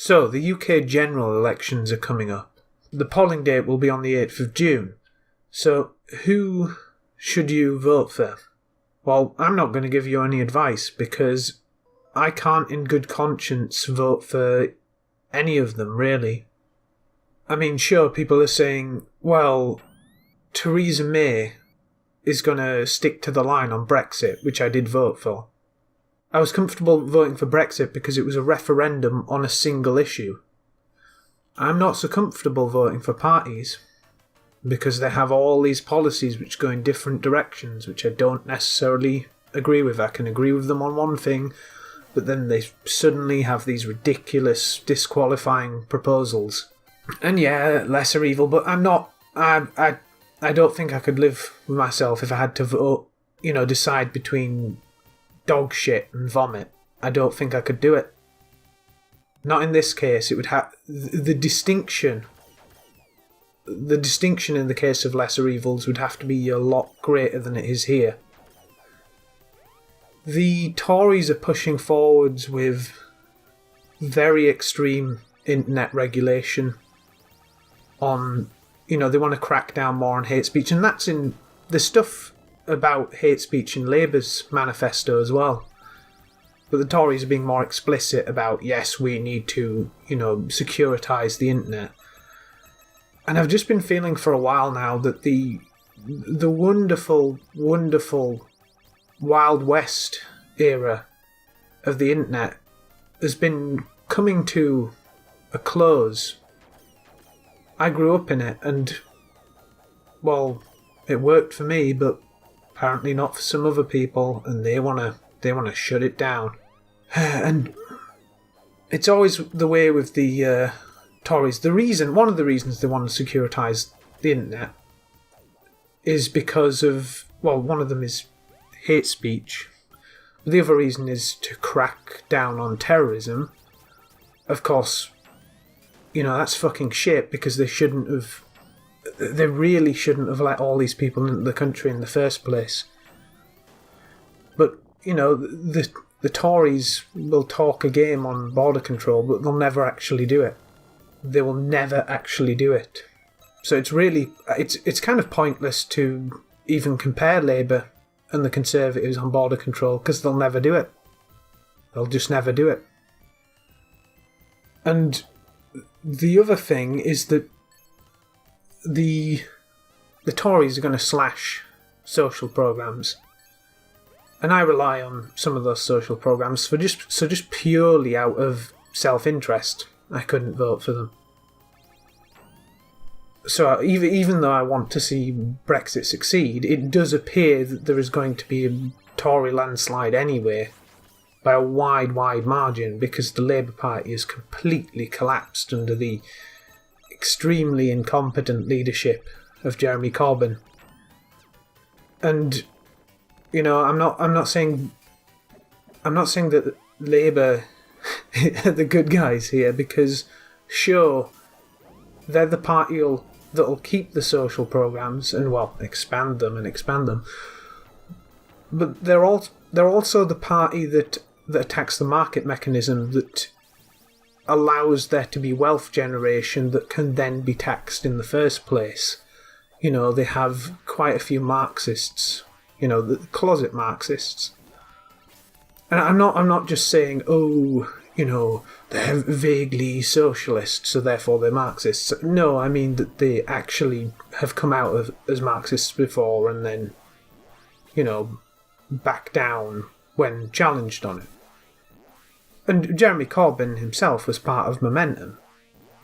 So, the UK general elections are coming up. The polling date will be on the 8th of June. So, who should you vote for? Well, I'm not going to give you any advice because I can't in good conscience vote for any of them, really. I mean, sure, people are saying, well, Theresa May is going to stick to the line on Brexit, which I did vote for. I was comfortable voting for Brexit because it was a referendum on a single issue. I'm not so comfortable voting for parties because they have all these policies which go in different directions, which I don't necessarily agree with. I can agree with them on one thing, but then they suddenly have these ridiculous disqualifying proposals. And yeah, lesser evil, but I'm not... I don't think I could live with myself if I had to vote, decide between dog shit and vomit. I don't think I could do it. Not in this case. It would have the distinction. The distinction in the case of lesser evils would have to be a lot greater than it is here. The Tories are pushing forwards with very extreme internet regulation on, they want to crack down more on hate speech, and that's in the stuff about hate speech in Labour's manifesto as well. But the Tories are being more explicit about, yes, we need to, securitise the internet. And I've just been feeling for a while now that the wonderful, wonderful Wild West era of the internet has been coming to a close. I grew up in it and, well, it worked for me, but apparently not for some other people, and they want to shut it down. And it's always the way with the Tories. One of the reasons they want to securitise the internet is because of, well, one of them is hate speech. The other reason is to crack down on terrorism. Of course, that's fucking shit because they really shouldn't have let all these people into the country in the first place. But, the Tories will talk a game on border control, but they'll never actually do it. They will never actually do it. So it's kind of pointless to even compare Labour and the Conservatives on border control because they'll never do it. They'll just never do it. And the other thing is that the Tories are going to slash social programmes. And I rely on some of those social programmes for just purely out of self-interest. I couldn't vote for them. So even though I want to see Brexit succeed, it does appear that there is going to be a Tory landslide anyway, by a wide margin, because the Labour Party has completely collapsed under the extremely incompetent leadership of Jeremy Corbyn. And I'm not saying that Labour are the good guys here, because sure, they're the party that'll keep the social programmes and, well, expand them. But they're also the party that attacks the market mechanism that allows there to be wealth generation that can then be taxed in the first place. They have quite a few Marxists, the closet Marxists. And I'm not just saying, they're vaguely socialist, so therefore they're Marxists. No, I mean that they actually have come out as Marxists before and then, back down when challenged on it. And Jeremy Corbyn himself was part of Momentum.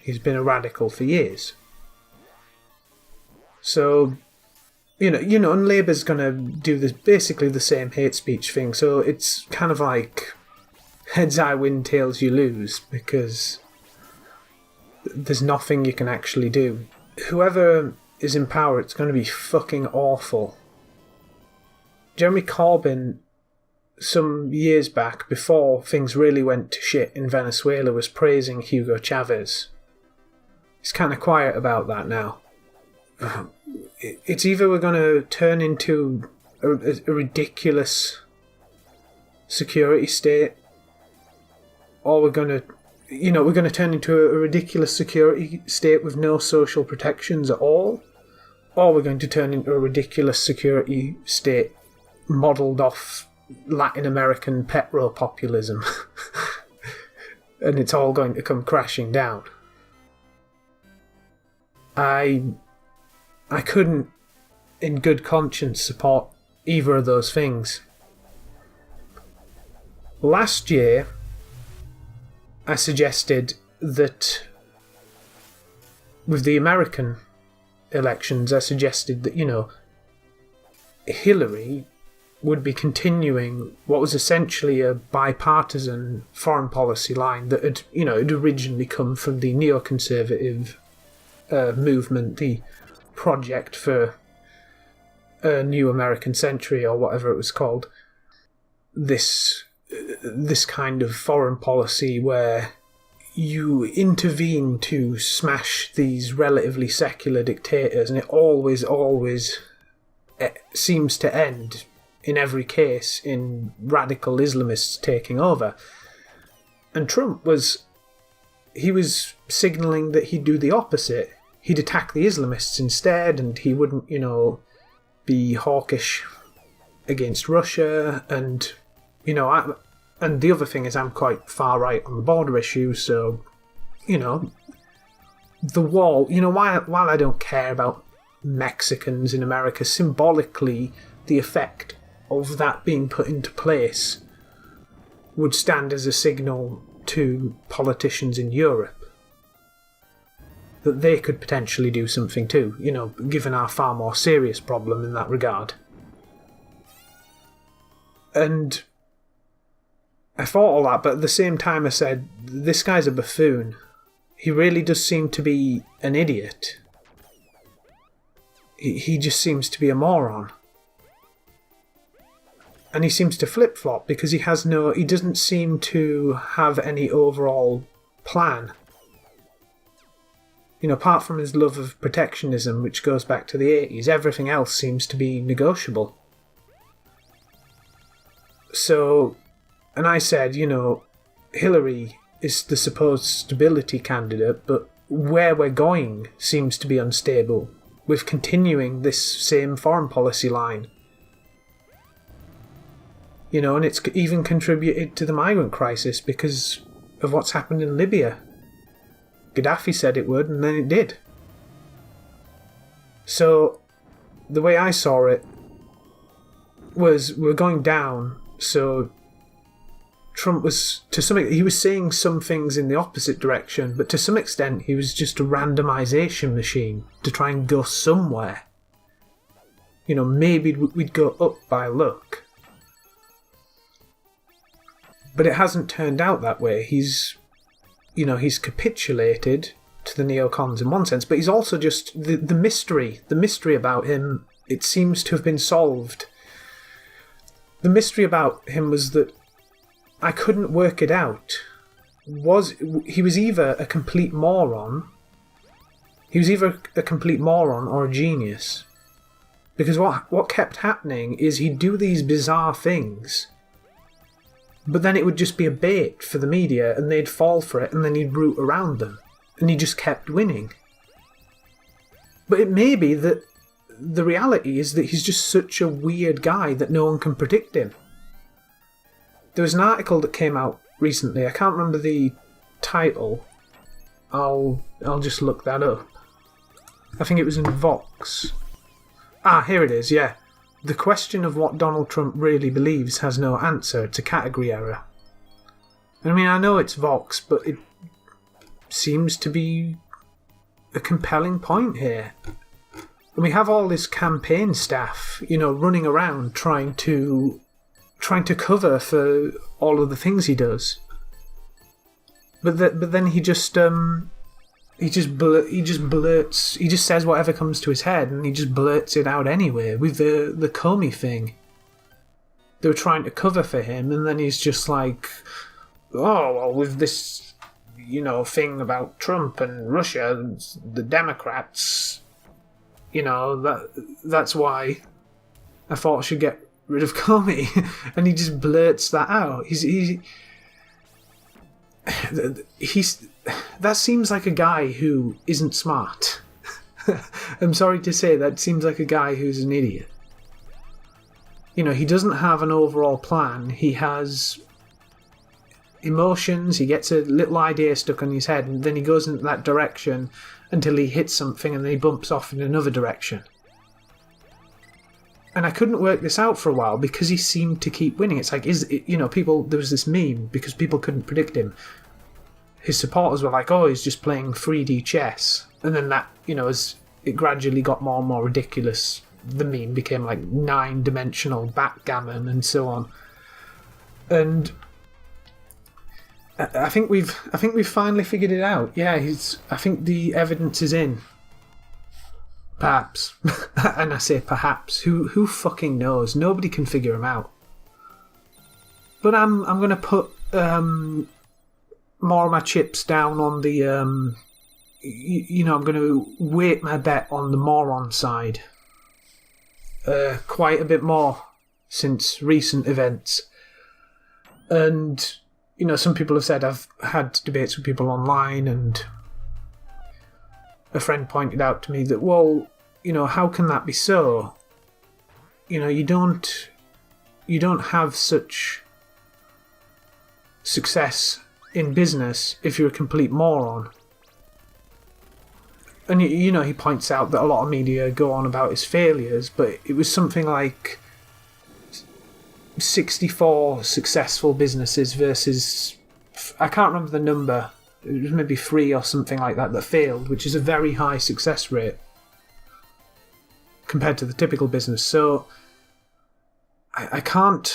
He's been a radical for years. So, and Labour's going to do this basically the same hate speech thing. So it's kind of like heads I win, tails you lose, because there's nothing you can actually do. Whoever is in power, it's going to be fucking awful. Jeremy Corbyn, some years back, before things really went to shit in Venezuela, was praising Hugo Chavez. He's kind of quiet about that now. It's either we're going to turn into a ridiculous security state, or we're going to, we're going to turn into a ridiculous security state with no social protections at all, or we're going to turn into a ridiculous security state modelled off Latin American petro-populism. And it's all going to come crashing down. I couldn't, in good conscience, support either of those things. Last year, I suggested that with the American elections, I suggested that, Hillary would be continuing what was essentially a bipartisan foreign policy line that had originally come from the neoconservative movement, the Project for a New American Century, or whatever it was called. This kind of foreign policy where you intervene to smash these relatively secular dictators, and it always seems to end, in every case, in radical Islamists taking over. And Trump was signalling that he'd do the opposite. He'd attack the Islamists instead, and he wouldn't, be hawkish against Russia. And, and the other thing is I'm quite far right on the border issue, so, the wall, while I don't care about Mexicans in America, symbolically, the effect of that being put into place would stand as a signal to politicians in Europe that they could potentially do something too, given our far more serious problem in that regard. And I thought all that, but at the same time I said, this guy's a buffoon. He really does seem to be an idiot. He just seems to be a moron. And he seems to flip-flop because he doesn't seem to have any overall plan. Apart from his love of protectionism, which goes back to the 80s, everything else seems to be negotiable. So, and I said, Hillary is the supposed stability candidate, but where we're going seems to be unstable, with continuing this same foreign policy line. And it's even contributed to the migrant crisis because of what's happened in Libya. Gaddafi said it would, and then it did. So, the way I saw it was we're going down, so Trump was, he was saying some things in the opposite direction, but to some extent he was just a randomisation machine to try and go somewhere. Maybe we'd go up by luck. But it hasn't turned out that way. He's capitulated to the neocons in one sense, but he's also just the mystery about him, it seems to have been solved. The mystery about him was that I couldn't work it out. He was either a complete moron or a genius. Because what kept happening is he'd do these bizarre things, but then it would just be a bait for the media, and they'd fall for it, and then he'd root around them, and he just kept winning. But it may be that the reality is that he's just such a weird guy that no one can predict him. There was an article that came out recently, I can't remember the title, I'll just look that up. I think it was in Vox. Here it is, yeah. The question of what Donald Trump really believes has no answer. It's a category error. I mean, I know it's Vox, but it seems to be a compelling point here. And we have all this campaign staff, running around trying to cover for all of the things he does. But then he just blurts. He just says whatever comes to his head, and he just blurts it out anyway. With the Comey thing, they were trying to cover for him, and then he's just like, "Oh, well, with this, thing about Trump and Russia, the Democrats, that's why I thought I should get rid of Comey," and he just blurts that out. that seems like a guy who isn't smart. I'm sorry to say, that seems like a guy who's an idiot. You know, he doesn't have an overall plan. He has emotions, he gets a little idea stuck on his head, and then he goes in that direction until he hits something, and then he bumps off in another direction. And I couldn't work this out for a while because he seemed to keep winning. It's like, people, there was this meme because people couldn't predict him. His supporters were like, oh, he's just playing 3D chess. And then that, as it gradually got more and more ridiculous, the meme became like 9-dimensional backgammon and so on. And I think we've finally figured it out. Yeah, I think the evidence is in. Perhaps. And I say perhaps. Who fucking knows? Nobody can figure him out. But I'm going to put more of my chips down on the I'm going to weight my bet on the moron side. Quite a bit more since recent events. And some people have said, I've had debates with people online, and a friend pointed out to me that, well, how can that be so? You don't have such success in business if you're a complete moron. And he points out that a lot of media go on about his failures, but it was something like 64 successful businesses versus, I can't remember the number, it was maybe 3 or something like that failed, which is a very high success rate compared to the typical business. So I couldn't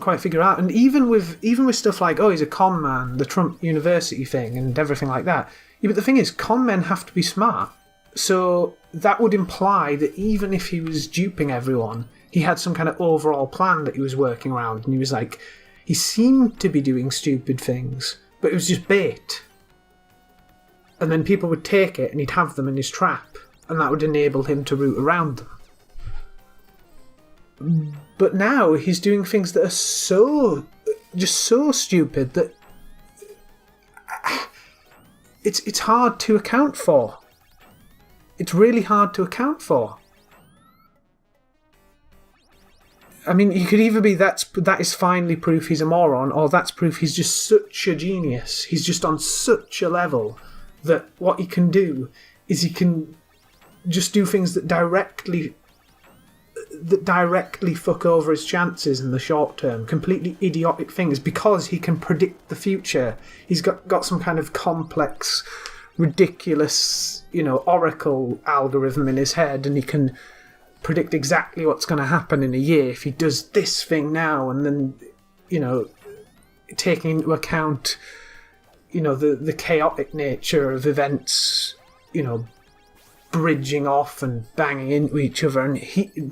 quite figure out. And even with stuff like, oh, he's a con man, the Trump University thing and everything like that. Yeah, but the thing is, con men have to be smart. So that would imply that even if he was duping everyone, he had some kind of overall plan that he was working around. And he was like, he seemed to be doing stupid things, but it was just bait. And then people would take it and he'd have them in his trap. And that would enable him to root around them. But now he's doing things that are so stupid that it's hard to account for. It's really hard to account for. I mean, you could either be that is finally proof he's a moron, or that's proof he's just such a genius. He's just on such a level that what he can do is he can just do things that directly fuck over his chances in the short term. Completely idiotic things, because he can predict the future. He's got some kind of complex, ridiculous, oracle algorithm in his head, and he can predict exactly what's going to happen in a year if he does this thing now, and then, taking into account, the chaotic nature of events, bridging off and banging into each other, and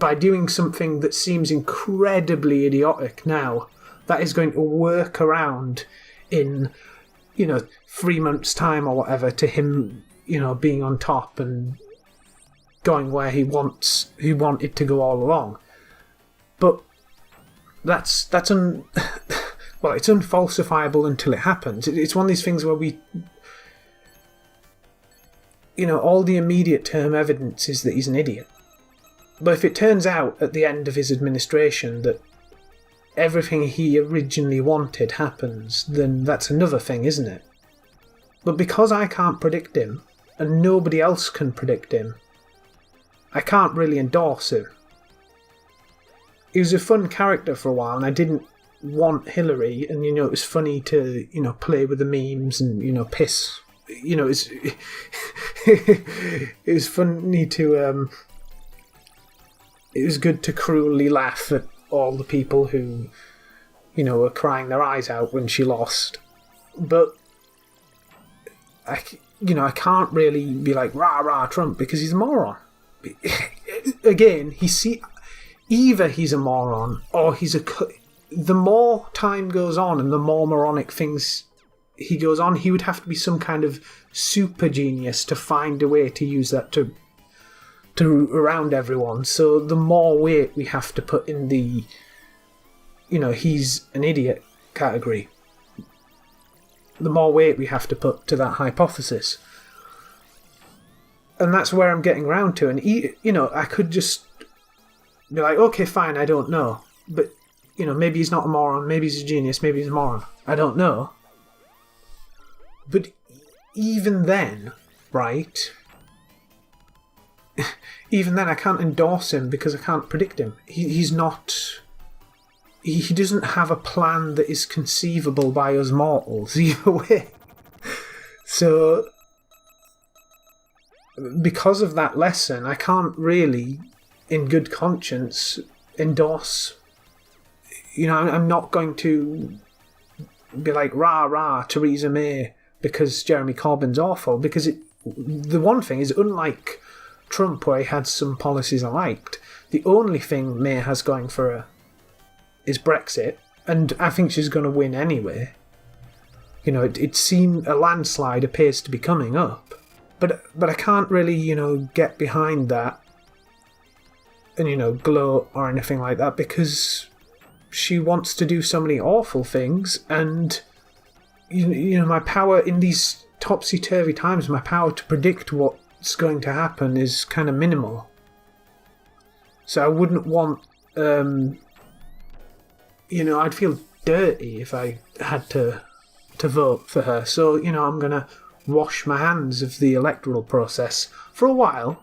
by doing something that seems incredibly idiotic now, that is going to work around in 3 months' time or whatever to him being on top and going where he wanted to go all along. But it's unfalsifiable until it happens. It's one of these things where we, all the immediate term evidence is that he's an idiot. But if it turns out at the end of his administration that everything he originally wanted happens, then that's another thing, isn't it? But because I can't predict him, and nobody else can predict him, I can't really endorse him. He was a fun character for a while, and I didn't want Hillary, and it was funny to play with the memes and piss. It was funny to it was good to cruelly laugh at all the people who were crying their eyes out when she lost. But I can't really be like rah rah Trump, because he's a moron. Again, either he's a moron or the more time goes on and the more moronic things he goes on, he would have to be some kind of super genius to find a way to use that to around everyone. So the more weight we have to put in the he's an idiot category. the more weight we have to put to that hypothesis. And that's where I'm getting round to. And, I could just be like, okay, fine, I don't know. But, maybe he's not a moron, maybe he's a genius, maybe he's a moron. I don't know. But even then, right, even then I can't endorse him because I can't predict him. He's not... He doesn't have a plan that is conceivable by us mortals, either way. So, because of that lesson, I can't really, in good conscience, endorse... I'm not going to be like, rah, rah, Theresa May, because Jeremy Corbyn's awful. Because the one thing is, unlike Trump, where he had some policies I liked, the only thing May has going for her is Brexit, and I think she's going to win anyway. It seemed a landslide appears to be coming up, but I can't really, get behind that and, gloat or anything like that, because she wants to do so many awful things, and my power in these topsy-turvy times, my power to predict what's going to happen is kind of minimal. So I wouldn't want, I'd feel dirty if I had to vote for her. So, I'm going to wash my hands of the electoral process for a while.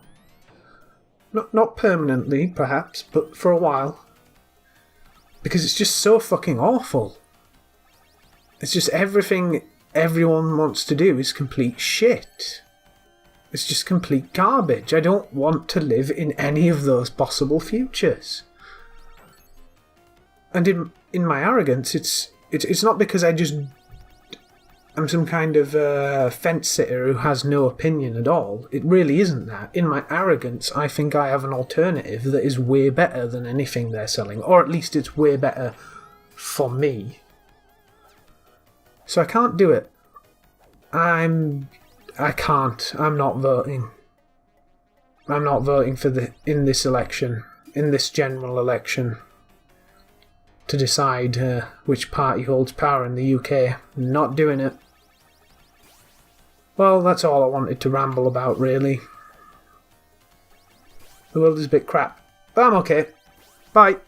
Not permanently, perhaps, but for a while. Because it's just so fucking awful. It's just everything everyone wants to do is complete shit. It's just complete garbage. I don't want to live in any of those possible futures. And in my arrogance, it's not because I'm some kind of fence sitter who has no opinion at all. It really isn't that. In my arrogance, I think I have an alternative that is way better than anything they're selling, or at least it's way better for me. So I can't do it. I can't. I'm not voting. I'm not voting in this election, in this general election, to decide which party holds power in the UK. I'm not doing it. Well, that's all I wanted to ramble about, really. The world is a bit crap, but I'm okay. Bye.